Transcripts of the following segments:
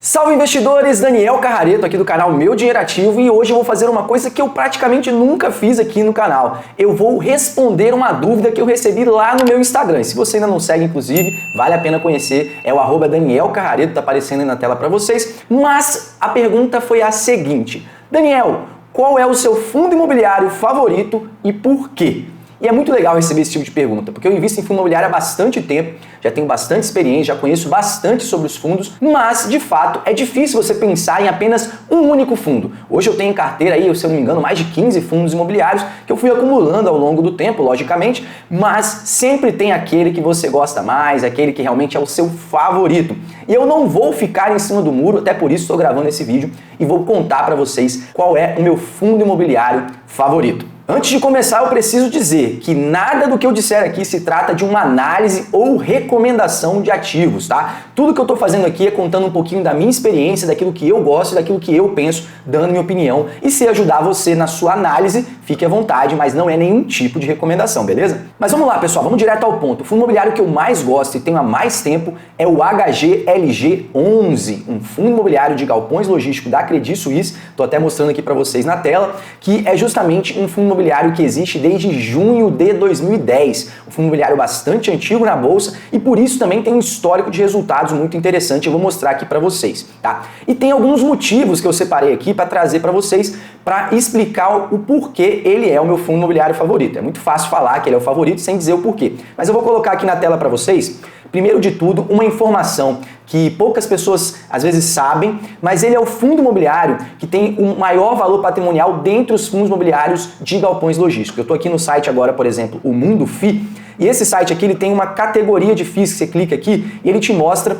Salve investidores, Daniel Carrareto aqui do canal Meu Dinheiro Ativo e hoje eu vou fazer uma coisa que eu praticamente nunca fiz aqui no canal. Eu vou responder uma dúvida que eu recebi lá no meu Instagram. Se você ainda não segue, inclusive, vale a pena conhecer, é o @Daniel Carrareto, tá aparecendo aí na tela para vocês. Mas a pergunta foi a seguinte: Daniel, qual é o seu fundo imobiliário favorito e por quê? E é muito legal receber esse tipo de pergunta, porque eu invisto em fundo imobiliário há bastante tempo, já tenho bastante experiência, já conheço bastante sobre os fundos, mas, de fato, é difícil você pensar em apenas um único fundo. Hoje eu tenho em carteira aí, se eu não me engano, mais de 15 fundos imobiliários que eu fui acumulando ao longo do tempo, logicamente, mas sempre tem aquele que você gosta mais, aquele que realmente é o seu favorito. E eu não vou ficar em cima do muro, até por isso estou gravando esse vídeo e vou contar para vocês qual é o meu fundo imobiliário favorito. Antes de começar, eu preciso dizer que nada do que eu disser aqui se trata de uma análise ou recomendação de ativos, tá? Tudo que eu tô fazendo aqui é contando um pouquinho da minha experiência, daquilo que eu gosto, daquilo que eu penso, dando minha opinião. E se ajudar você na sua análise, fique à vontade, mas não é nenhum tipo de recomendação, beleza? Mas vamos lá, pessoal, vamos direto ao ponto. O fundo imobiliário que eu mais gosto e tenho há mais tempo é o HGLG11, um fundo imobiliário de galpões logísticos da Credit Suisse. Tô até mostrando aqui para vocês na tela, que é justamente um fundo imobiliário que existe desde junho de 2010. Um fundo imobiliário bastante antigo na bolsa e por isso também tem um histórico de resultados muito interessante. Eu vou mostrar aqui para vocês, tá? E tem alguns motivos que eu separei aqui para trazer para vocês, para explicar o porquê ele é o meu fundo imobiliário favorito. É muito fácil falar que ele é o favorito sem dizer o porquê. Mas eu vou colocar aqui na tela para vocês, primeiro de tudo, uma informação que poucas pessoas às vezes sabem, mas ele é o fundo imobiliário que tem o maior valor patrimonial dentre os fundos imobiliários de galpões logísticos. Eu estou aqui no site agora, por exemplo, o Mundo FI, e esse site aqui ele tem uma categoria de FIIs que você clica aqui e ele te mostra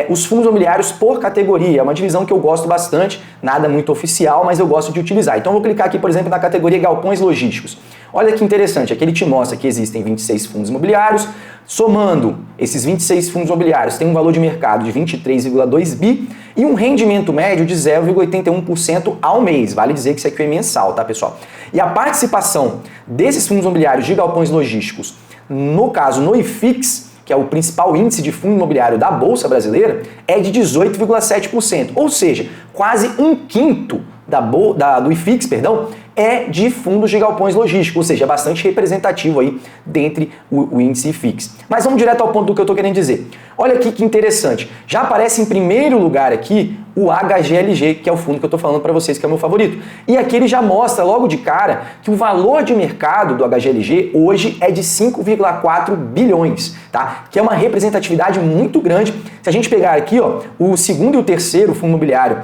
os fundos imobiliários por categoria. É uma divisão que eu gosto bastante, nada muito oficial, mas eu gosto de utilizar. Então eu vou clicar aqui, por exemplo, na categoria galpões logísticos. Olha que interessante, aqui ele te mostra que existem 26 fundos imobiliários, somando esses 26 fundos imobiliários, tem um valor de mercado de 23,2 bi e um rendimento médio de 0,81% ao mês. Vale dizer que isso aqui é mensal, tá, pessoal? E a participação desses fundos imobiliários de galpões logísticos, no caso no IFIX, que é o principal índice de fundo imobiliário da Bolsa Brasileira, é de 18,7%. Ou seja, quase um quinto do IFIX, é de fundos de galpões logísticos, ou seja, é bastante representativo aí dentre o índice IFIX. Mas vamos direto ao ponto do que eu estou querendo dizer. Olha aqui que interessante, já aparece em primeiro lugar aqui o HGLG, que é o fundo que eu estou falando para vocês que é o meu favorito. E aqui ele já mostra logo de cara que o valor de mercado do HGLG hoje é de 5,4 bilhões, tá? Que é uma representatividade muito grande. Se a gente pegar aqui, ó, o segundo e o terceiro fundo imobiliário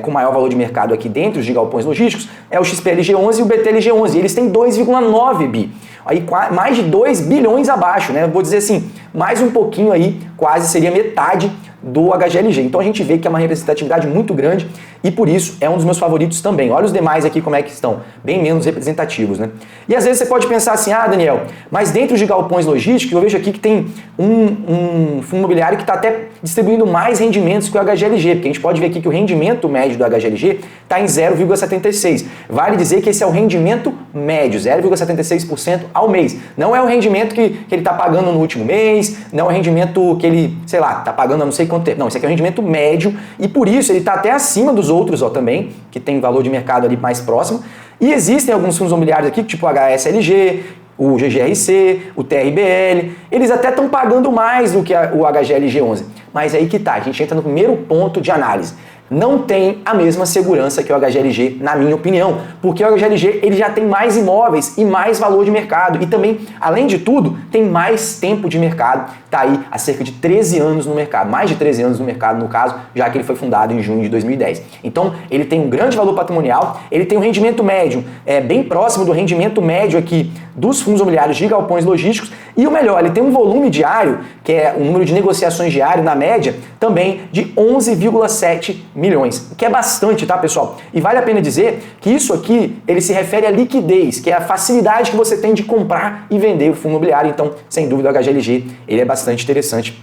com maior valor de mercado aqui dentro de galpões logísticos é o XPLG11 e o BTLG11. E eles têm 2,9 bi. Aí mais de 2 bilhões abaixo, né? Eu vou dizer assim, mais um pouquinho aí, quase seria metade do HGLG. Então a gente vê que é uma representatividade muito grande e por isso é um dos meus favoritos também. Olha os demais aqui como é que estão, bem menos representativos, né? E às vezes você pode pensar assim, Daniel, mas dentro de galpões logísticos eu vejo aqui que tem um fundo imobiliário que está até distribuindo mais rendimentos que o HGLG, porque a gente pode ver aqui que o rendimento médio do HGLG está em 0,76. Vale dizer que esse é o rendimento médio, 0,76% ao mês. Não é o rendimento que ele está pagando no último mês, não é o rendimento que ele, sei lá, está pagando há não sei quanto tempo. Não, esse aqui é o rendimento médio e por isso ele está até acima dos outros, ó, também, que tem valor de mercado ali mais próximo. E existem alguns fundos imobiliários aqui, tipo o HSLG, o GGRC, o TRBL, eles até estão pagando mais do que o HGLG11. Mas aí que tá, a gente entra no primeiro ponto de análise. Não tem a mesma segurança que o HGLG, na minha opinião, porque o HGLG ele já tem mais imóveis e mais valor de mercado e também, além de tudo, tem mais tempo de mercado, está aí há cerca de 13 anos no mercado, mais de 13 anos no mercado no caso, já que ele foi fundado em junho de 2010. Então, ele tem um grande valor patrimonial, ele tem um rendimento médio, bem próximo do rendimento médio aqui dos fundos imobiliários de galpões logísticos e o melhor, ele tem um volume diário, que é o número de negociações diário na média, também de 11,7 milhões, que é bastante, tá, pessoal? E vale a pena dizer que isso aqui, ele se refere à liquidez, que é a facilidade que você tem de comprar e vender o fundo imobiliário. Então, sem dúvida, o HGLG, ele é bastante interessante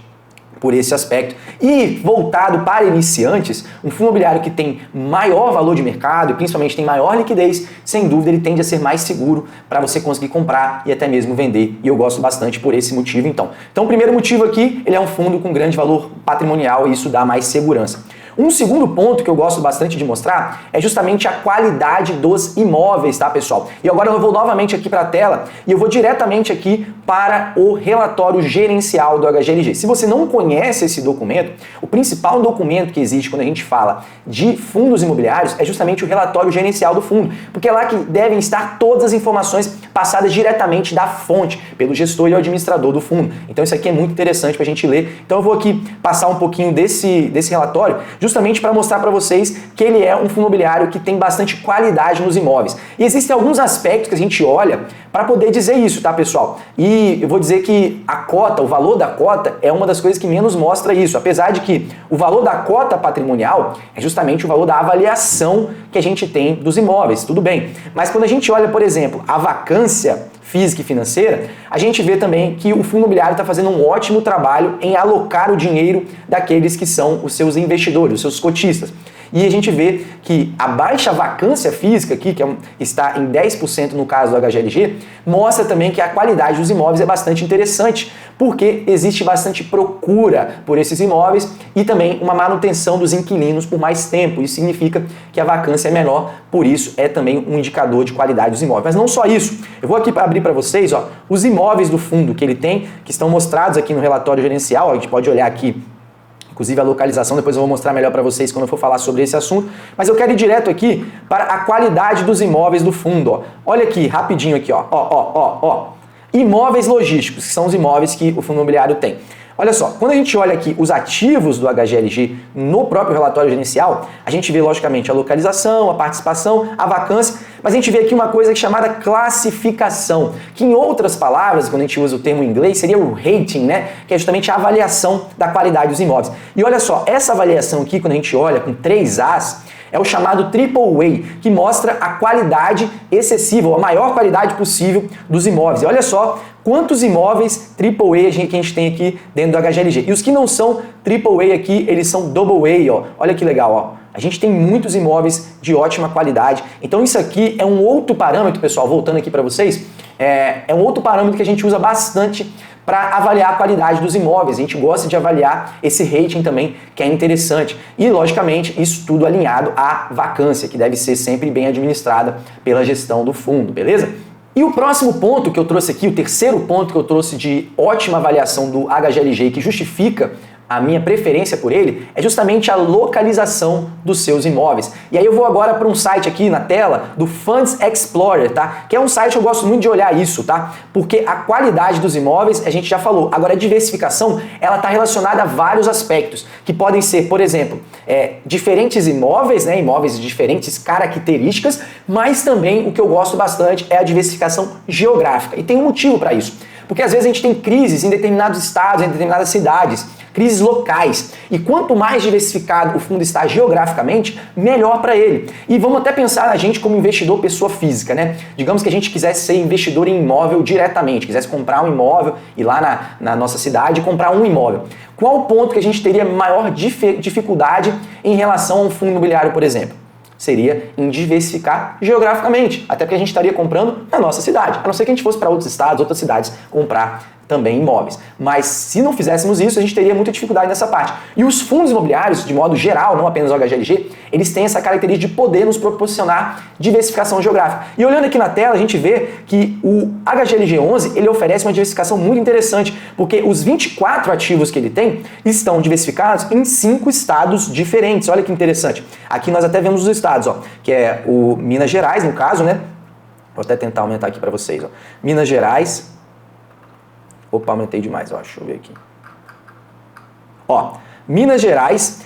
por esse aspecto. E voltado para iniciantes, um fundo imobiliário que tem maior valor de mercado e principalmente tem maior liquidez, sem dúvida ele tende a ser mais seguro para você conseguir comprar e até mesmo vender. E eu gosto bastante por esse motivo, então. Então, o primeiro motivo aqui, ele é um fundo com grande valor patrimonial e isso dá mais segurança. Um segundo ponto que eu gosto bastante de mostrar é justamente a qualidade dos imóveis, tá, pessoal? E agora eu vou novamente aqui para a tela e eu vou diretamente aqui para o relatório gerencial do HGLG. Se você não conhece esse documento, o principal documento que existe quando a gente fala de fundos imobiliários é justamente o relatório gerencial do fundo, porque é lá que devem estar todas as informações passadas diretamente da fonte, pelo gestor e o administrador do fundo. Então isso aqui é muito interessante para a gente ler. Então eu vou aqui passar um pouquinho desse relatório, justamente para mostrar para vocês que ele é um fundo imobiliário que tem bastante qualidade nos imóveis. E existem alguns aspectos que a gente olha para poder dizer isso, tá, pessoal? E eu vou dizer que a cota, o valor da cota é uma das coisas que menos mostra isso, apesar de que o valor da cota patrimonial é justamente o valor da avaliação que a gente tem dos imóveis, tudo bem. Mas quando a gente olha, por exemplo, a vacância física e financeira, a gente vê também que o fundo imobiliário está fazendo um ótimo trabalho em alocar o dinheiro daqueles que são os seus investidores, os seus cotistas. E a gente vê que a baixa vacância física aqui, que está em 10% no caso do HGLG, mostra também que a qualidade dos imóveis é bastante interessante, porque existe bastante procura por esses imóveis e também uma manutenção dos inquilinos por mais tempo. Isso significa que a vacância é menor, por isso é também um indicador de qualidade dos imóveis. Mas não só isso, eu vou aqui abrir para vocês os imóveis do fundo que ele tem, que estão mostrados aqui no relatório gerencial, a gente pode olhar aqui inclusive a localização, depois eu vou mostrar melhor para vocês quando eu for falar sobre esse assunto, mas eu quero ir direto aqui para a qualidade dos imóveis do fundo. Olha aqui, rapidinho aqui, imóveis logísticos, que são os imóveis que o fundo imobiliário tem. Olha só, quando a gente olha aqui os ativos do HGLG no próprio relatório gerencial, a gente vê logicamente a localização, a participação, a vacância, mas a gente vê aqui uma coisa chamada classificação, que em outras palavras, quando a gente usa o termo em inglês, seria o rating, né? Que é justamente a avaliação da qualidade dos imóveis. E olha só, essa avaliação aqui, quando a gente olha com 3 As, é o chamado AAA, que mostra a qualidade excessiva, ou a maior qualidade possível dos imóveis. E olha só quantos imóveis AAA que a gente tem aqui dentro do HGLG. E os que não são AAA aqui, eles são AA, Olha que legal, A gente tem muitos imóveis de ótima qualidade. Então isso aqui é um outro parâmetro, pessoal, voltando aqui para vocês, é um outro parâmetro que a gente usa bastante para avaliar a qualidade dos imóveis. A gente gosta de avaliar esse rating também, que é interessante. E, logicamente, isso tudo alinhado à vacância, que deve ser sempre bem administrada pela gestão do fundo, beleza? E o próximo ponto que eu trouxe aqui, o terceiro ponto que eu trouxe de ótima avaliação do HGLG, que justifica a minha preferência por ele, é justamente a localização dos seus imóveis. E aí eu vou agora para um site aqui na tela do Funds Explorer, tá? Que é um site que eu gosto muito de olhar isso, tá? Porque a qualidade dos imóveis, a gente já falou. Agora a diversificação, ela está relacionada a vários aspectos, que podem ser, por exemplo, diferentes imóveis, né? Imóveis de diferentes características, mas também o que eu gosto bastante é a diversificação geográfica. E tem um motivo para isso. Porque às vezes a gente tem crises em determinados estados, em determinadas cidades, crises locais. E quanto mais diversificado o fundo está geograficamente, melhor para ele. E vamos até pensar na gente como investidor pessoa física, né? Digamos que a gente quisesse ser investidor em imóvel diretamente, quisesse comprar um imóvel, ir lá na nossa cidade e comprar um imóvel. Qual o ponto que a gente teria maior dificuldade em relação a um fundo imobiliário, por exemplo? Seria em diversificar geograficamente, até porque a gente estaria comprando na nossa cidade, a não ser que a gente fosse para outros estados, outras cidades comprar também imóveis. Mas se não fizéssemos isso, a gente teria muita dificuldade nessa parte. E os fundos imobiliários, de modo geral, não apenas o HGLG, eles têm essa característica de poder nos proporcionar diversificação geográfica. E olhando aqui na tela, a gente vê que o HGLG 11, ele oferece uma diversificação muito interessante, porque os 24 ativos que ele tem estão diversificados em 5 estados diferentes. Olha que interessante. Aqui nós até vemos os estados, que é o Minas Gerais, no caso, né? Vou até tentar aumentar aqui para vocês, Minas Gerais. Opa, aumentei demais, deixa eu ver aqui. Minas Gerais,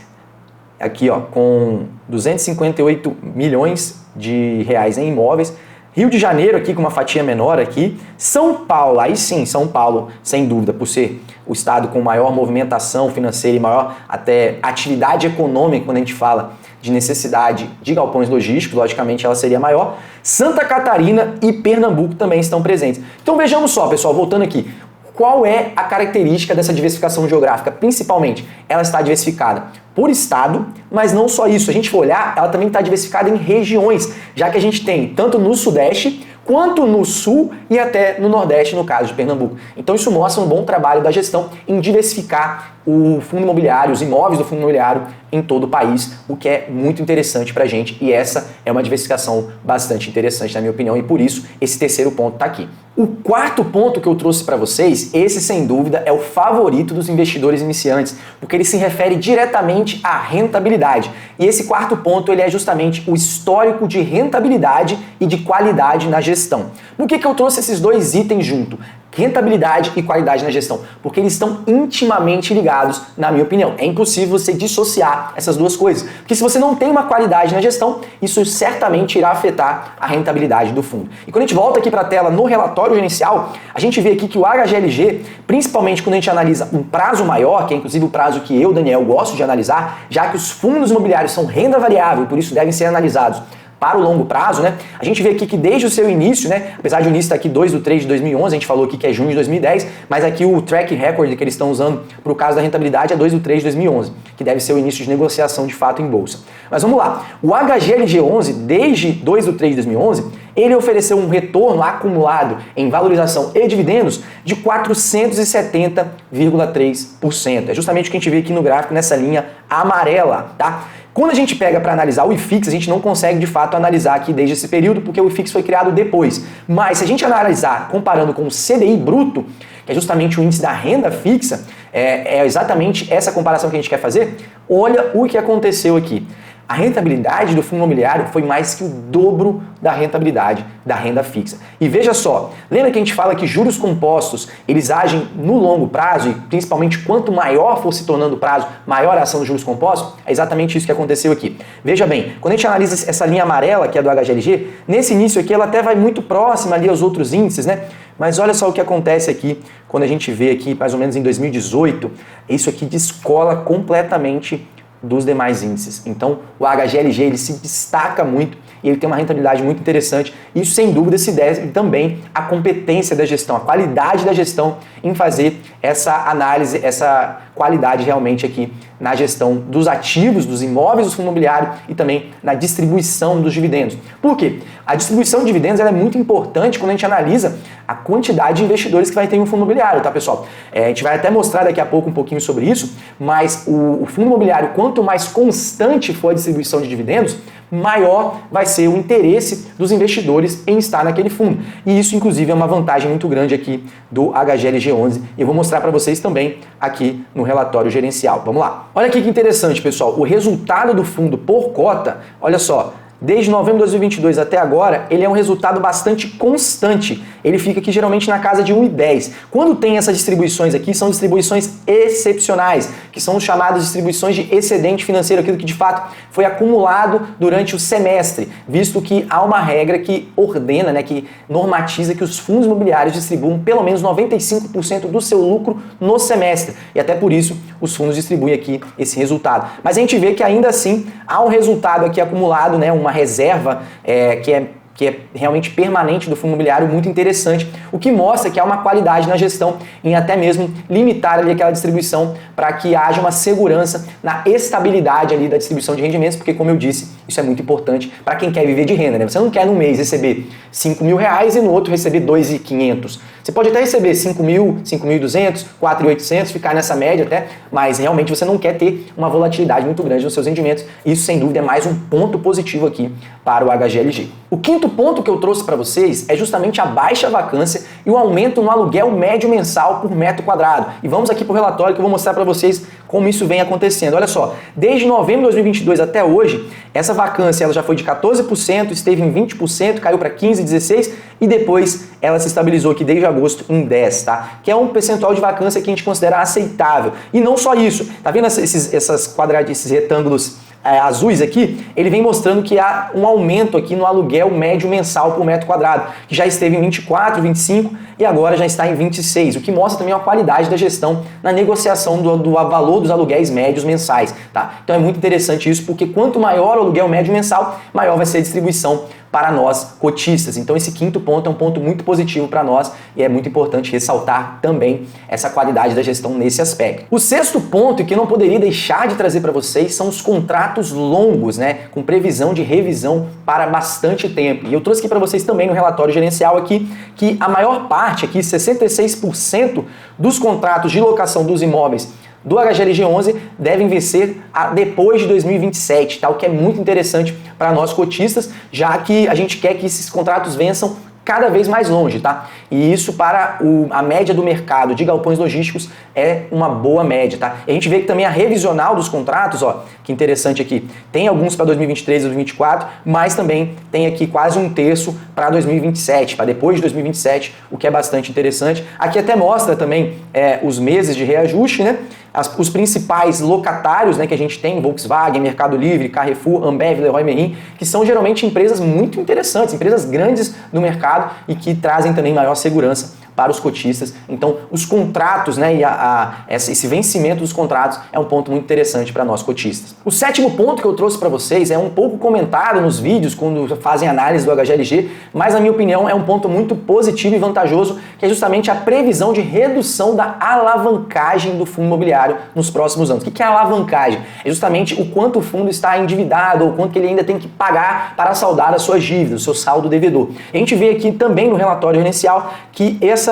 aqui, com 258 milhões de reais em imóveis. Rio de Janeiro aqui com uma fatia menor aqui. São Paulo, aí sim, São Paulo, sem dúvida, por ser o estado com maior movimentação financeira e maior até atividade econômica, quando a gente fala de necessidade de galpões logísticos, logicamente ela seria maior. Santa Catarina e Pernambuco também estão presentes. Então vejamos só, pessoal, voltando aqui. Qual é a característica dessa diversificação geográfica? Principalmente, ela está diversificada por estado, mas não só isso. Se a gente for olhar, ela também está diversificada em regiões, já que a gente tem tanto no Sudeste quanto no Sul e até no Nordeste, no caso de Pernambuco. Então isso mostra um bom trabalho da gestão em diversificar o fundo imobiliário, os imóveis do fundo imobiliário em todo o país, o que é muito interessante pra gente, e essa é uma diversificação bastante interessante, na minha opinião, e por isso esse terceiro ponto está aqui. O quarto ponto que eu trouxe para vocês, esse sem dúvida é o favorito dos investidores iniciantes, porque ele se refere diretamente à rentabilidade. E esse quarto ponto ele é justamente o histórico de rentabilidade e de qualidade na gestão. Por que eu trouxe esses dois itens junto? Rentabilidade e qualidade na gestão, porque eles estão intimamente ligados, na minha opinião. É impossível você dissociar essas duas coisas, porque se você não tem uma qualidade na gestão, isso certamente irá afetar a rentabilidade do fundo. E quando a gente volta aqui para a tela no relatório gerencial, a gente vê aqui que o HGLG, principalmente quando a gente analisa um prazo maior, que é inclusive o prazo que eu, Daniel, gosto de analisar, já que os fundos imobiliários são renda variável, por isso devem ser analisados para o longo prazo, né? A gente vê aqui que desde o seu início, né? Apesar de o início estar aqui 2/3/2011, a gente falou aqui que é junho de 2010, mas aqui o track record que eles estão usando para o caso da rentabilidade é 2/3/2011, que deve ser o início de negociação de fato em bolsa. Mas vamos lá, o HGLG11, desde 2/3/2011, ele ofereceu um retorno acumulado em valorização e dividendos de 470,3%. É justamente o que a gente vê aqui no gráfico, nessa linha amarela, tá? Quando a gente pega para analisar o IFIX, a gente não consegue de fato analisar aqui desde esse período, porque o IFIX foi criado depois. Mas se a gente analisar comparando com o CDI bruto, que é justamente o índice da renda fixa, é exatamente essa comparação que a gente quer fazer, olha o que aconteceu aqui. A rentabilidade do fundo imobiliário foi mais que o dobro da rentabilidade da renda fixa. E veja só, lembra que a gente fala que juros compostos, eles agem no longo prazo e principalmente quanto maior for se tornando o prazo, maior a ação dos juros compostos? É exatamente isso que aconteceu aqui. Veja bem, quando a gente analisa essa linha amarela, que é do HGLG, nesse início aqui ela até vai muito próxima ali aos outros índices, né? Mas olha só o que acontece aqui, quando a gente vê aqui mais ou menos em 2018, isso aqui descola completamente dos demais índices. Então, o HGLG ele se destaca muito e ele tem uma rentabilidade muito interessante. Isso, sem dúvida, se deve também à competência da gestão, à qualidade da gestão em fazer essa análise, essa qualidade realmente aqui na gestão dos ativos, dos imóveis do fundo imobiliário e também na distribuição dos dividendos. Por quê? A distribuição de dividendos ela é muito importante quando a gente analisa a quantidade de investidores que vai ter em um fundo imobiliário, tá, pessoal? A gente vai até mostrar daqui a pouco um pouquinho sobre isso, mas o fundo imobiliário, quanto mais constante for a distribuição de dividendos, maior vai ser o interesse dos investidores em estar naquele fundo. E isso, inclusive, é uma vantagem muito grande aqui do HGLG11 e eu vou mostrar para vocês também aqui no relatório gerencial. Vamos lá. Olha aqui que interessante, pessoal. O resultado do fundo por cota, olha só, desde novembro de 2022 até agora, ele é um resultado bastante constante. Ele fica aqui geralmente na casa de 1,10. Quando tem essas distribuições aqui, são distribuições excepcionais, que são chamadas distribuições de excedente financeiro, aquilo que de fato foi acumulado durante o semestre, visto que há uma regra que ordena, né, que normatiza que os fundos imobiliários distribuam pelo menos 95% do seu lucro no semestre. E até por isso os fundos distribuem aqui esse resultado. Mas a gente vê que ainda assim há um resultado aqui acumulado, né, uma reserva que é realmente permanente do fundo imobiliário, muito interessante, o que mostra que há uma qualidade na gestão em até mesmo limitar ali aquela distribuição para que haja uma segurança na estabilidade ali da distribuição de rendimentos, porque como eu disse, isso é muito importante para quem quer viver de renda, né? Você não quer num mês receber R$5.000 e no outro receber R$2.500. Você pode até receber 5.000, 5.200, 4.800, ficar nessa média até, mas realmente você não quer ter uma volatilidade muito grande nos seus rendimentos. Isso, sem dúvida, é mais um ponto positivo aqui para o HGLG. O quinto ponto que eu trouxe para vocês é justamente a baixa vacância e o aumento no aluguel médio mensal por metro quadrado. E vamos aqui para o relatório que eu vou mostrar para vocês como isso vem acontecendo. Olha só, desde novembro de 2022 até hoje, essa vacância ela já foi de 14%, esteve em 20%, caiu para 15%, 16% e depois ela se estabilizou aqui desde agosto em 10%, tá? Que é um percentual de vacância que a gente considera aceitável. E não só isso, tá vendo esses retângulos azuis aqui? Ele vem mostrando que há um aumento aqui no aluguel médio mensal por metro quadrado, que já esteve em 24, 25 e agora já está em 26, o que mostra também a qualidade da gestão na negociação do valor dos aluguéis médios mensais, tá? Então é muito interessante isso, porque quanto maior o aluguel médio mensal, maior vai ser a distribuição para nós cotistas. Então esse quinto ponto é um ponto muito positivo para nós e é muito importante ressaltar também essa qualidade da gestão nesse aspecto. O sexto ponto, e que eu não poderia deixar de trazer para vocês, são os contratos longos, né, com previsão de revisão para bastante tempo. E eu trouxe aqui para vocês também no relatório gerencial aqui que a maior parte, aqui 66% dos contratos de locação dos imóveis do HGLG11 devem vencer depois de 2027, tá? O que é muito interessante para nós cotistas, já que a gente quer que esses contratos vençam cada vez mais longe, tá? E isso para a média do mercado de galpões logísticos é uma boa média, tá? E a gente vê que também a revisional dos contratos, ó, que interessante aqui, tem alguns para 2023 e 2024, mas também tem aqui quase um terço para 2027, para depois de 2027, o que é bastante interessante. Aqui até mostra também os meses de reajuste, né? Os principais locatários, né, que a gente tem, Volkswagen, Mercado Livre, Carrefour, Ambev, Leroy Merlin, que são geralmente empresas muito interessantes, empresas grandes no mercado e que trazem também maior segurança para os cotistas. Então, os contratos, né, e esse vencimento dos contratos é um ponto muito interessante para nós cotistas. O sétimo ponto que eu trouxe para vocês é um pouco comentado nos vídeos quando fazem análise do HGLG, mas na minha opinião é um ponto muito positivo e vantajoso, que é justamente a previsão de redução da alavancagem do fundo imobiliário nos próximos anos. O que é alavancagem? É justamente o quanto o fundo está endividado ou quanto que ele ainda tem que pagar para saldar as suas dívidas, o seu saldo devedor. A gente vê aqui também no relatório gerencial que essa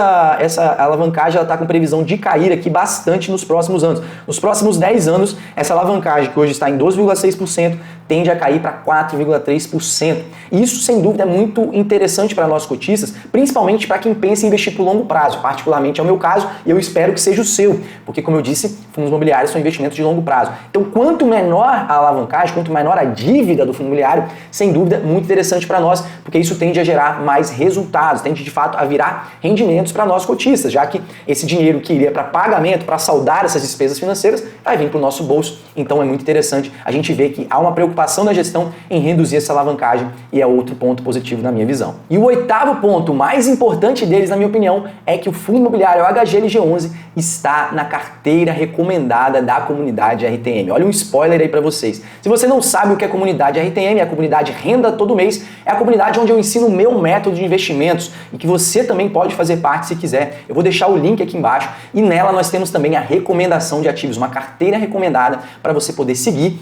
alavancagem está com previsão de cair aqui bastante nos próximos anos. Nos próximos 10 anos, essa alavancagem, que hoje está em 12,6%, tende a cair para 4,3%. E isso, sem dúvida, é muito interessante para nós cotistas, principalmente para quem pensa em investir por longo prazo. Particularmente é o meu caso e eu espero que seja o seu, porque, como eu disse, fundos imobiliários são investimentos de longo prazo. Então, quanto menor a alavancagem, quanto menor a dívida do fundo imobiliário, sem dúvida, muito interessante para nós, porque isso tende a gerar mais resultados, tende de fato a virar rendimentos para nós cotistas, já que esse dinheiro que iria para pagamento, para saldar essas despesas financeiras, vai vir para o nosso bolso. Então é muito interessante a gente ver que há uma preocupação da gestão em reduzir essa alavancagem e é outro ponto positivo na minha visão. E o oitavo ponto, mais importante deles, na minha opinião, é que o fundo imobiliário HGLG11 está na carteira recomendada da comunidade RTM. Olha um spoiler aí para vocês. Se você não sabe o que é a comunidade RTM, é a comunidade Renda Todo Mês, é a comunidade onde eu ensino o meu método de investimentos e que você também pode fazer parte se quiser. Eu vou deixar o link aqui embaixo e nela nós temos também a recomendação de ativos, uma carteira recomendada para você poder seguir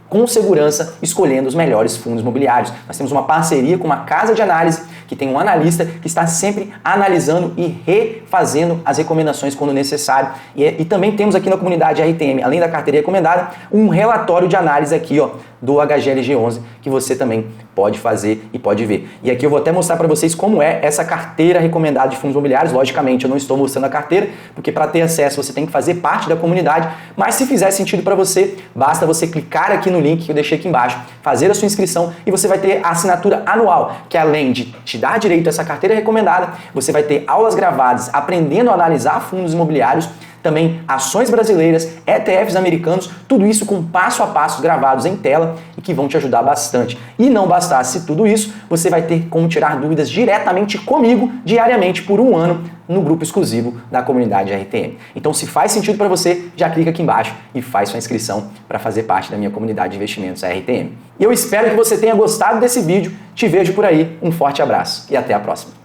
com segurança, escolhendo os melhores fundos imobiliários. Nós temos uma parceria com uma casa de análise que tem um analista que está sempre analisando e refazendo as recomendações quando necessário. E também temos aqui na comunidade RTM, além da carteira recomendada, um relatório de análise aqui, ó, do HGLG11, que você também pode fazer e pode ver. E aqui eu vou até mostrar para vocês como é essa carteira recomendada de fundos imobiliários. Logicamente, eu não estou mostrando a carteira, porque para ter acesso você tem que fazer parte da comunidade, mas se fizer sentido para você, basta você clicar aqui no link que eu deixei aqui embaixo, fazer a sua inscrição e você vai ter a assinatura anual, que além de te dar direito a essa carteira recomendada, você vai ter aulas gravadas aprendendo a analisar fundos imobiliários, também ações brasileiras, ETFs americanos, tudo isso com passo a passo gravados em tela e que vão te ajudar bastante. E não bastasse tudo isso, você vai ter como tirar dúvidas diretamente comigo diariamente por um ano no grupo exclusivo da comunidade RTM. Então, se faz sentido para você, já clica aqui embaixo e faz sua inscrição para fazer parte da minha comunidade de investimentos RTM. E eu espero que você tenha gostado desse vídeo. Te vejo por aí. Um forte abraço e até a próxima.